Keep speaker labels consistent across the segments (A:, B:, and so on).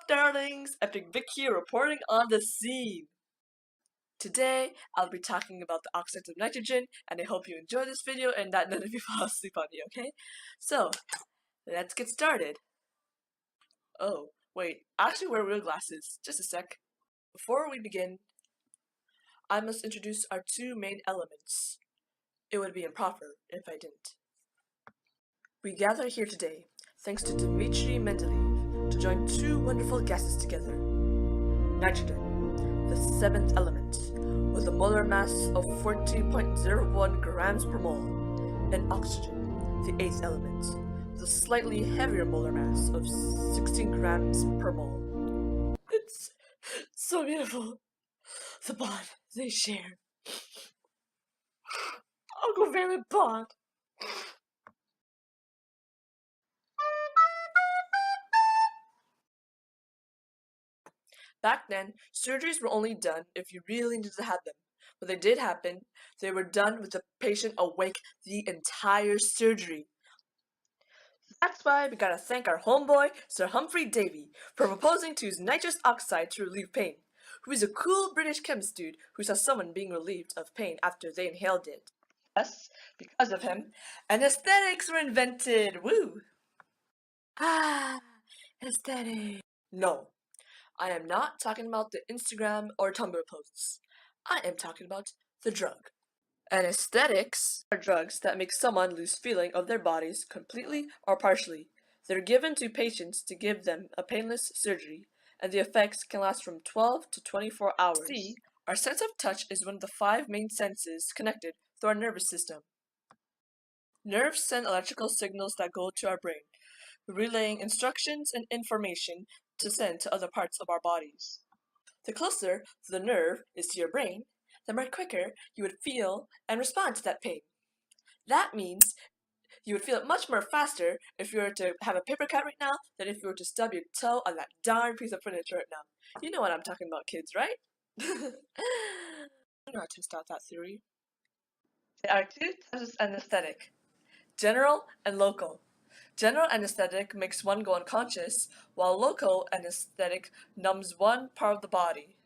A: up, darlings? Epic Vic here reporting on the scene. Today, I'll be talking about the oxides of nitrogen, and I hope you enjoy this video and that none of you fall asleep on me, okay? So, let's get started. Oh, wait, I actually wear real glasses. Just a sec. Before we begin, I must introduce our two main elements. It would be improper if I didn't. We gather here today, thanks to Dmitry Mendeleev, to join two wonderful gases together. Nitrogen, the seventh element, with a molar mass of 14.01 grams per mole, and oxygen, the eighth element, with a slightly heavier molar mass of 16 grams per mole. It's so beautiful, the bond they share. I'll go very bond. Back then, surgeries were only done if you really needed to have them. When they did happen, they were done with the patient awake the entire surgery. That's why we gotta thank our homeboy, Sir Humphrey Davy, for proposing to use nitrous oxide to relieve pain, who is a cool British chemist dude who saw someone being relieved of pain after they inhaled it. Thus, because of him, anesthetics were invented! Woo! Ah, aesthetic. No. I am not talking about the Instagram or Tumblr posts. I am talking about the drug. Anesthetics are drugs that make someone lose feeling of their bodies completely or partially. They're given to patients to give them a painless surgery, and the effects can last from 12 to 24 hours. See, our sense of touch is one of the 5 main senses connected through our nervous system. Nerves send electrical signals that go to our brain, relaying instructions and information to send to other parts of our bodies. The closer the nerve is to your brain, the more quicker you would feel and respond to that pain. That means you would feel it much more faster if you were to have a paper cut right now than if you were to stub your toe on that darn piece of furniture right now. You know what I'm talking about, kids, right? I know how to test out that theory. There are 2 types of anesthetic: general and local. General anesthetic makes one go unconscious, while local anesthetic numbs one part of the body.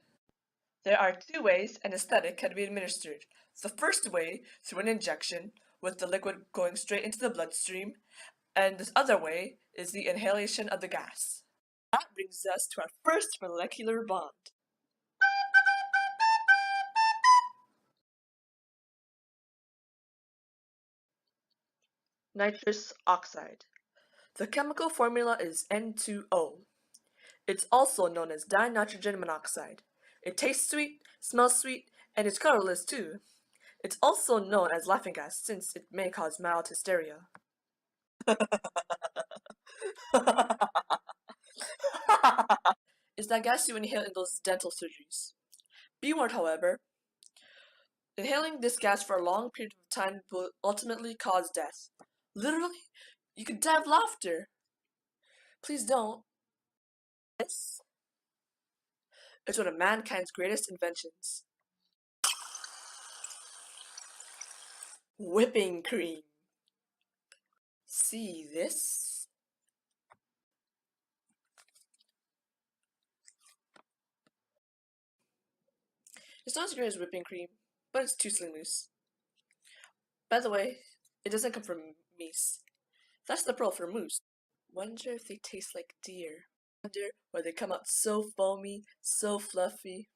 A: There are 2 ways anesthetic can be administered. The first way, through an injection, with the liquid going straight into the bloodstream, and this other way is the inhalation of the gas. That brings us to our first molecular bond. Nitrous oxide. The chemical formula is N2O. It's also known as dinitrogen monoxide. It tastes sweet, smells sweet, and is colorless too. It's also known as laughing gas since it may cause mild hysteria. Is that gas you inhale in those dental surgeries. Be warned, however, inhaling this gas for a long period of time will ultimately cause death. Literally, you could die of laughter. Please don't. This is one of mankind's greatest inventions. Whipping cream. See this? It's not as great as whipping cream, but it's too sling loose. By the way, it doesn't come from meese. That's the pearl for moose. Wonder if they taste like deer. Wonder why they come out so foamy, so fluffy.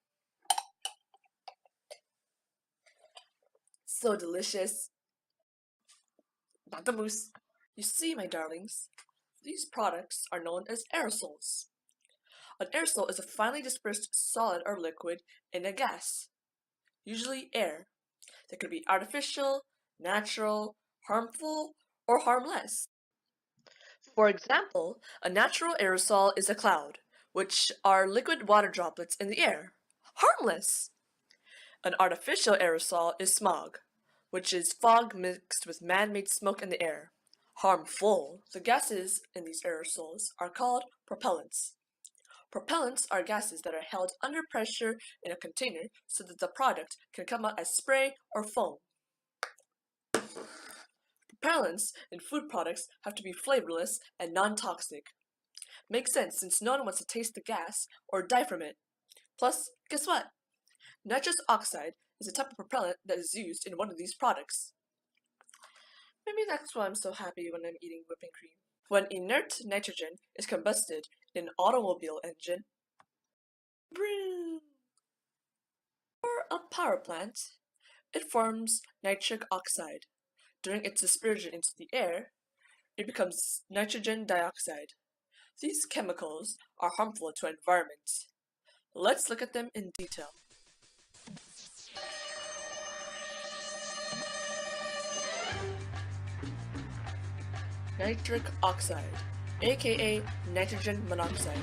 A: So delicious. Not the moose. You see, my darlings, these products are known as aerosols. An aerosol is a finely dispersed solid or liquid in a gas, usually air, that could be artificial, natural, harmful, or harmless. For example, a natural aerosol is a cloud, which are liquid water droplets in the air. Harmless! An artificial aerosol is smog, which is fog mixed with man-made smoke in the air. Harmful! The gases in these aerosols are called propellants. Propellants are gases that are held under pressure in a container so that the product can come out as spray or foam. Propellants in food products have to be flavorless and non-toxic. Makes sense since no one wants to taste the gas or die from it. Plus, guess what? Nitrous oxide is a type of propellant that is used in one of these products. Maybe that's why I'm so happy when I'm eating whipping cream. When inert nitrogen is combusted in an automobile engine, or a power plant, it forms nitric oxide. During its dispersion into the air, it becomes nitrogen dioxide. These chemicals are harmful to our environment. Let's look at them in detail. Nitric oxide, aka nitrogen monoxide.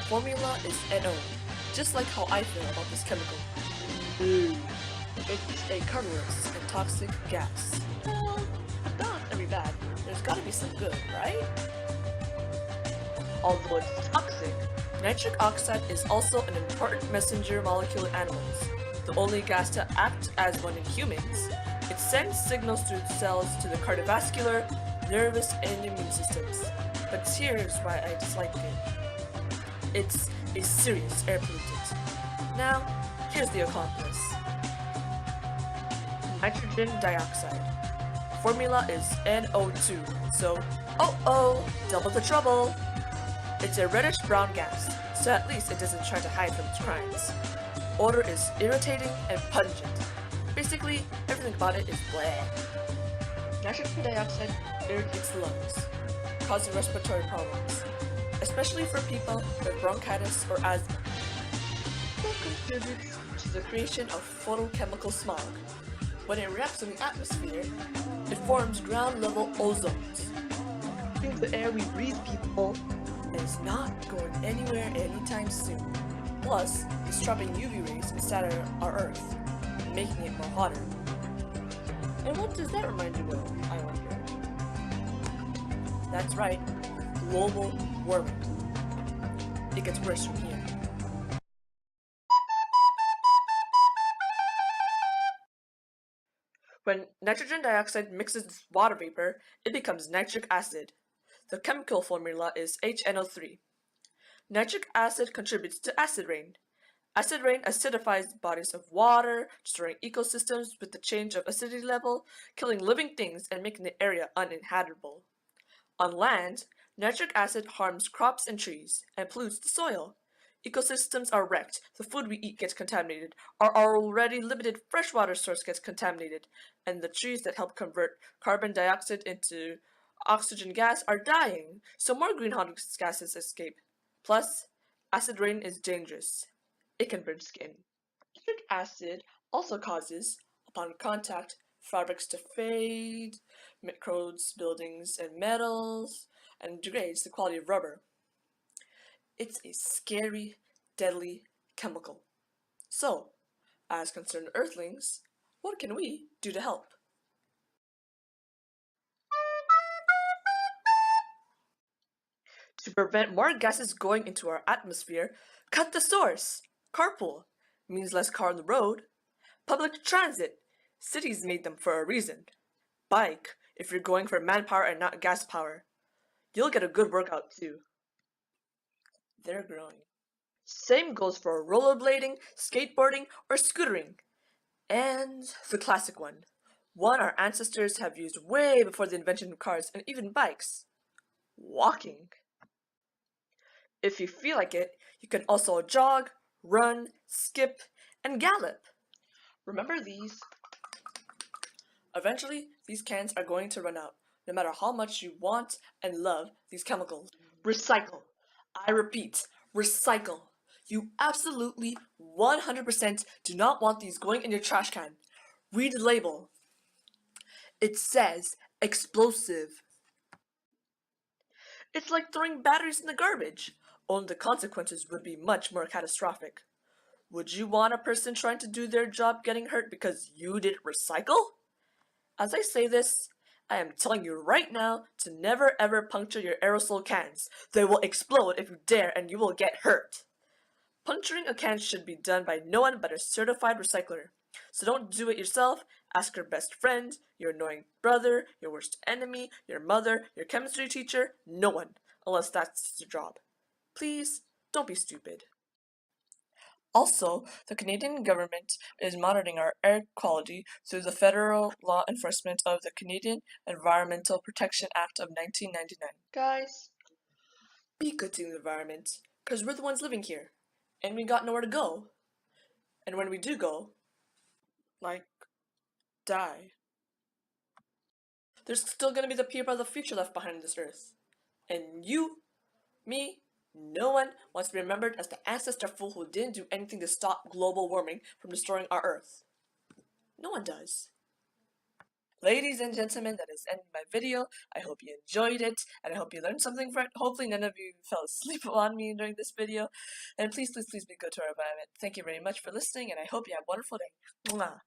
A: Formula is NO, just like how I feel about this chemical. It's a colorless and toxic gas. Well, not every bad. There's gotta be some good, right? Although it's toxic, nitric oxide is also an important messenger molecule in animals. The only gas to act as one in humans. It sends signals through cells to the cardiovascular, nervous, and immune systems. But here's why I dislike it. It's a serious air pollutant. Now, here's the accomplice. Nitrogen dioxide. Formula is NO2, so, double the trouble! It's a reddish-brown gas, so at least it doesn't try to hide from its crimes. Odor is irritating and pungent. Basically, everything about it is blah. Nitrogen dioxide irritates the lungs, causing respiratory problems, especially for people with bronchitis or asthma. It contributes to the creation of photochemical smog. When it reacts in the atmosphere, it forms ground-level ozones. The air we breathe, people, is not going anywhere anytime soon. Plus, it's trapping UV rays inside our Earth, making it more hotter. And what does that remind you of, I wonder? That's right, global warming. It gets worse from here. When nitrogen dioxide mixes with water vapor, it becomes nitric acid. The chemical formula is HNO3. Nitric acid contributes to acid rain. Acid rain acidifies bodies of water, destroying ecosystems with the change of acidity level, killing living things and making the area uninhabitable. On land, nitric acid harms crops and trees and pollutes the soil. Ecosystems are wrecked, the food we eat gets contaminated, our already limited freshwater source gets contaminated, and the trees that help convert carbon dioxide into oxygen gas are dying, so more greenhouse gases escape. Plus, acid rain is dangerous. It can burn skin. Nitric acid also causes, upon contact, fabrics to fade, corrodes buildings and metals, and degrades the quality of rubber. It's a scary, deadly chemical. So, as concerned earthlings, what can we do to help? To prevent more gases going into our atmosphere, cut the source. Carpool means less car on the road. Public transit, cities made them for a reason. Bike, if you're going for manpower and not gas power. You'll get a good workout too. They're growing. Same goes for rollerblading, skateboarding, or scootering. And the classic one our ancestors have used way before the invention of cars and even bikes. Walking. If you feel like it, you can also jog, run, skip, and gallop. Remember these? Eventually, these cans are going to run out, no matter how much you want and love these chemicals. Recycle. I repeat, recycle. You absolutely 100% do not want these going in your trash can. Read the label. It says explosive. It's like throwing batteries in the garbage. Only the consequences would be much more catastrophic. Would you want a person trying to do their job getting hurt because you didn't recycle? As I say this, I am telling you right now to never ever puncture your aerosol cans. They will explode if you dare and you will get hurt. Puncturing a can should be done by no one but a certified recycler. So don't do it yourself. Ask your best friend, your annoying brother, your worst enemy, your mother, your chemistry teacher, no one. unless that's your job. Please, don't be stupid. Also, the Canadian government is monitoring our air quality through the federal law enforcement of the Canadian Environmental Protection Act of 1999. Guys, be good to the environment, because we're the ones living here, and we got nowhere to go. And when we do go, like, die, there's still gonna be the people of the future left behind on this earth. And you, me, no one wants to be remembered as the ancestor fool who didn't do anything to stop global warming from destroying our earth. No one does. Ladies and gentlemen, that is the end of my video. I hope you enjoyed it, and I hope you learned something from it. Hopefully none of you fell asleep on me during this video. And please, please, please be good to our environment. Thank you very much for listening, and I hope you have a wonderful day. Mwah.